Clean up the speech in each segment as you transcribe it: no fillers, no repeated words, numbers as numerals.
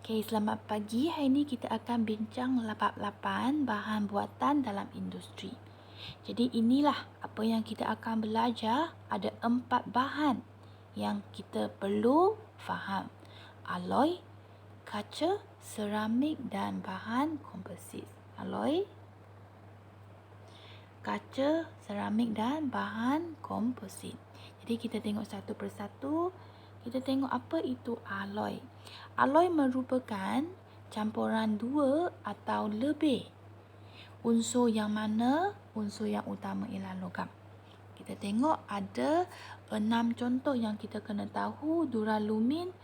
Okay, selamat pagi. Hari ini kita akan bincang 8 bahan buatan dalam industri. Jadi inilah apa yang kita akan belajar. Ada 4 bahan yang kita perlu faham. Alloy, kaca, seramik dan bahan komposit. Alloy, kaca, seramik dan bahan komposit. Jadi kita tengok satu persatu. Kita tengok apa itu alloy. Alloy merupakan campuran dua atau lebih unsur yang mana unsur yang utama ialah logam. Kita tengok ada 6 contoh yang kita kena tahu: duralumin,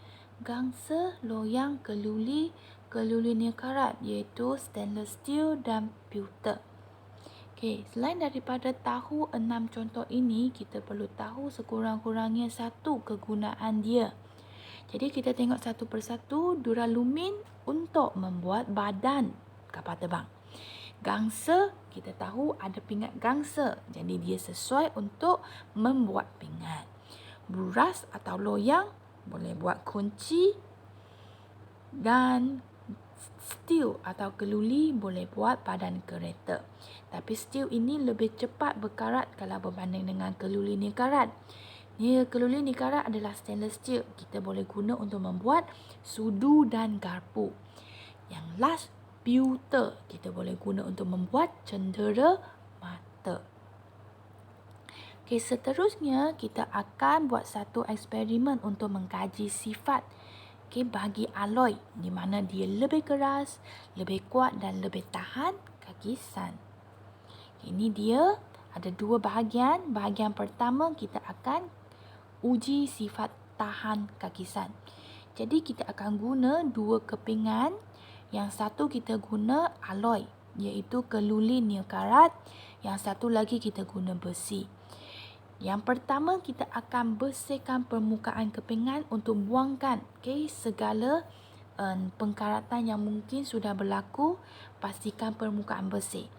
gangsa, loyang, keluli, keluli nikarat iaitu stainless steel dan pewter. Okey, selain daripada tahu 6 contoh ini, kita perlu tahu sekurang-kurangnya satu kegunaan dia. Jadi kita tengok satu persatu. Duralumin untuk membuat badan kapal terbang. Gangsa, kita tahu ada pingat gangsa. Jadi dia sesuai untuk membuat pingat. Buras atau loyang boleh buat kunci. Dan steel atau keluli boleh buat badan kereta. Tapi steel ini lebih cepat berkarat kalau berbanding dengan keluli nikarat. Keluli nikarat adalah stainless steel. Kita boleh guna untuk membuat sudu dan garpu. Yang last, pewter. Kita boleh guna untuk membuat cendera mata. Okey, seterusnya kita akan buat satu eksperimen untuk mengkaji sifat bagi alloy, di mana dia lebih keras, lebih kuat dan lebih tahan kakisan. Ini dia ada dua bahagian. Bahagian pertama kita akan uji sifat tahan kakisan. Jadi kita akan guna dua kepingan. Yang satu kita guna alloy, iaitu keluli nikarat. Yang satu lagi kita guna besi. Yang pertama kita akan bersihkan permukaan kepingan untuk buangkan segala pengkaratan yang mungkin sudah berlaku. Pastikan permukaan bersih.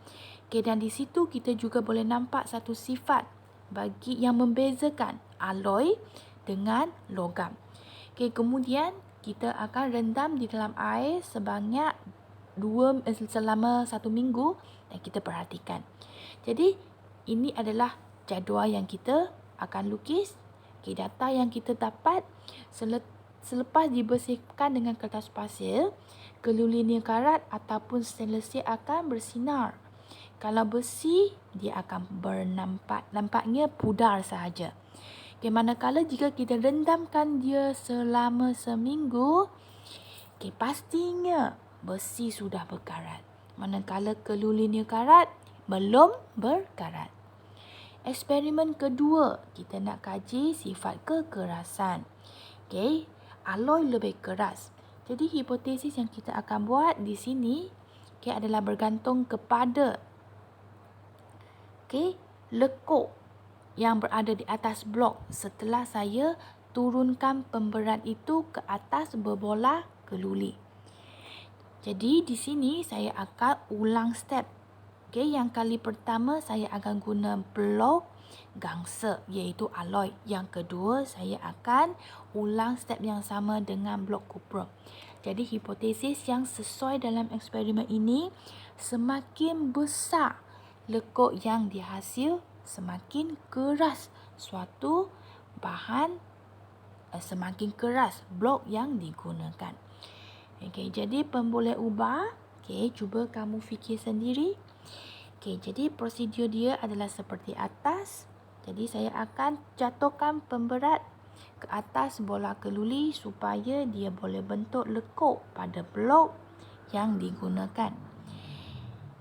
Dan di situ kita juga boleh nampak satu sifat bagi yang membezakan alloy dengan logam. Kemudian kita akan rendam di dalam air sebanyak selama 1 minggu dan kita perhatikan. Jadi ini adalah jadual yang kita akan lukis. Data yang kita dapat selepas dibersihkan dengan kertas pasir, keluli nikarat ataupun stainless steel akan bersinar. Kalau besi, dia akan nampaknya pudar sahaja. Manakala jika kita rendamkan dia selama seminggu, pastinya besi sudah berkarat. Manakala keluli nikarat belum berkarat. Eksperimen kedua, kita nak kaji sifat kekerasan. Alloy lebih keras. Jadi hipotesis yang kita akan buat di sini adalah bergantung kepada lekuk yang berada di atas blok setelah saya turunkan pemberat itu ke atas berbola keluli. Jadi di sini saya akan ulang step. Yang kali pertama saya akan guna blok gangsa iaitu alloy. Yang kedua saya akan ulang step yang sama dengan blok kupra. Jadi hipotesis yang sesuai dalam eksperimen ini, semakin besar lekuk yang dihasil, semakin keras suatu bahan, semakin keras blok yang digunakan. Jadi pemboleh ubah, cuba kamu fikir sendiri. Jadi prosedur dia adalah seperti atas. Jadi saya akan jatuhkan pemberat ke atas bola keluli supaya dia boleh bentuk lekuk pada blok yang digunakan.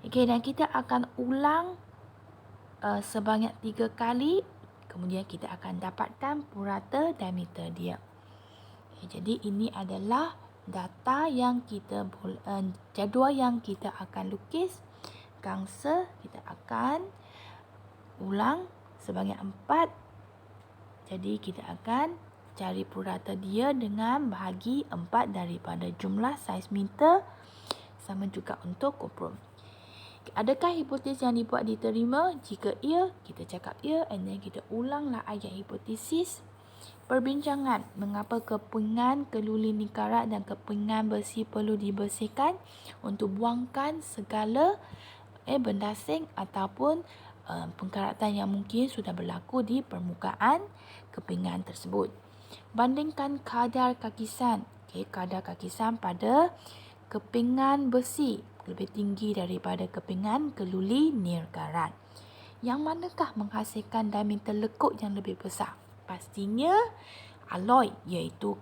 Dan kita akan ulang sebanyak 3 kali. Kemudian kita akan dapatkan purata diameter dia. Jadi ini adalah data yang kita jadual yang kita akan lukis. Gangsa kita akan ulang sebanyak 4. Jadi kita akan cari purata dia dengan bahagi 4 daripada jumlah saiz meter. Sama juga untuk kupra. Adakah hipotesis yang dibuat diterima? Jika ya, kita cakap ya, and then kita ulanglah ayat hipotesis. perbincangan mengapa kepingan keluli nikarat dan kepingan besi perlu dibersihkan untuk buangkan segala benda asing ataupun pengkaratan yang mungkin sudah berlaku di permukaan kepingan tersebut. Bandingkan kadar kakisan. Kadar kakisan pada kepingan besi lebih tinggi daripada kepingan keluli nikarat. Yang manakah menghasilkan diameter lekuk yang lebih besar? Pastinya alloy, iaitu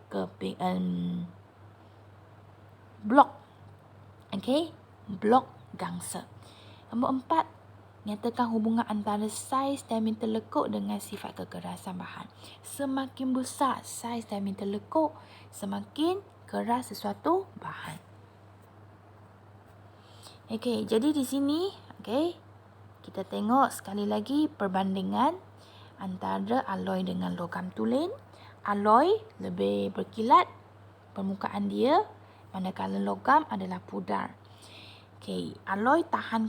blok. Blok gangsa. Nombor 4, nyatakan hubungan antara saiz diameter lekuk dengan sifat kekerasan bahan. Semakin besar saiz diameter lekuk, semakin keras sesuatu bahan. Jadi di sini, kita tengok sekali lagi perbandingan antara alloy dengan logam tulen. Alloy lebih berkilat permukaan dia, manakala logam adalah pudar. Alloy tahan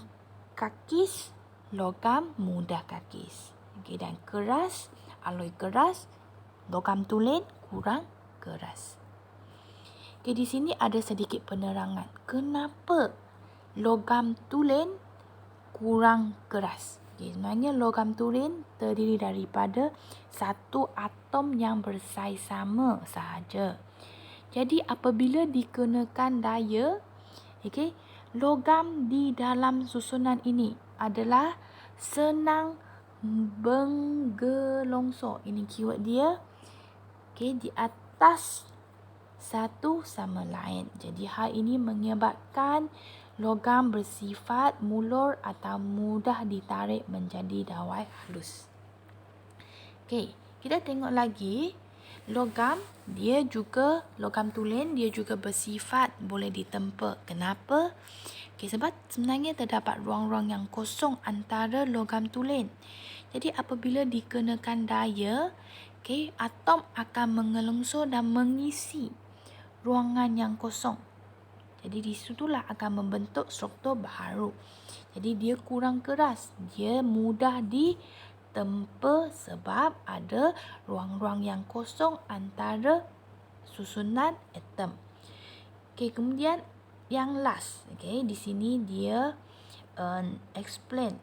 kakis, logam mudah kakis. Dan keras, alloy keras, logam tulen kurang keras. Di sini ada sedikit penerangan. Kenapa logam tulen kurang keras? Sebenarnya logam tulen terdiri daripada satu atom yang bersaiz sama sahaja. Jadi apabila dikenakan daya, logam di dalam susunan ini adalah senang menggelongso. Ini keyword dia. Di atas satu sama lain. Jadi hal ini menyebabkan logam bersifat mulur atau mudah ditarik menjadi dawai halus. Kita tengok lagi. Logam tulen dia juga bersifat boleh ditempa. Kenapa? Sebab sebenarnya terdapat ruang-ruang yang kosong antara logam tulen. Jadi apabila dikenakan daya, atom akan mengelongso dan mengisi ruangan yang kosong. Jadi di situlah akan membentuk struktur baharu. Jadi dia kurang keras. Dia mudah ditempa sebab ada ruang-ruang yang kosong antara susunan atom. Kemudian yang last. Di sini dia explain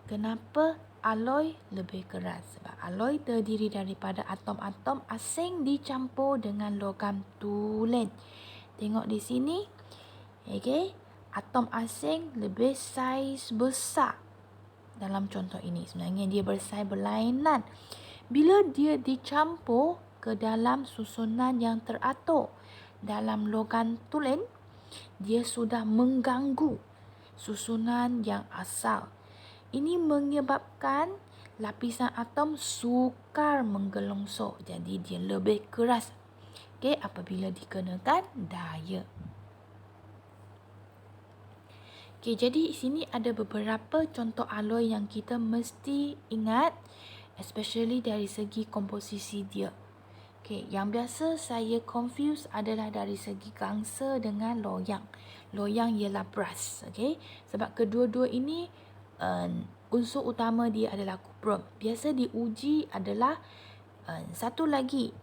kenapa alloy lebih keras. Sebab alloy terdiri daripada atom-atom asing dicampur dengan logam tulen. Tengok di sini. Atom asing lebih saiz besar. Dalam contoh ini sebenarnya dia bersaiz berlainan. Bila dia dicampur ke dalam susunan yang teratur dalam logam tulen, dia sudah mengganggu susunan yang asal. Ini menyebabkan lapisan atom sukar menggelongso. Jadi dia lebih keras apabila dikenakan daya. Jadi sini ada beberapa contoh alloy yang kita mesti ingat, especially dari segi komposisi dia. Yang biasa saya confuse adalah dari segi gangsa dengan loyang. Loyang ialah brass. Sebab kedua-dua ini unsur utama dia adalah kuprum. Biasa diuji adalah satu lagi,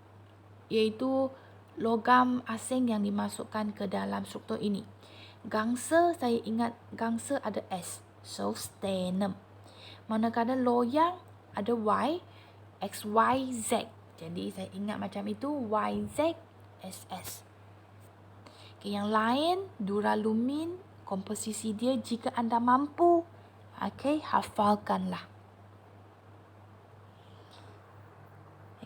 iaitu logam asing yang dimasukkan ke dalam struktur ini. Gangsa, saya ingat gangsa ada S. So, stannum. Manakala loyang ada Y, X, Y, Z. Jadi, saya ingat macam itu, Y, Z, S, S. Yang lain, duralumin, komposisi dia jika anda mampu, hafalkanlah.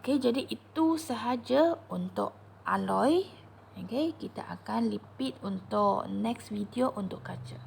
Jadi itu sahaja untuk alloy. Kita akan repeat untuk next video untuk kaca.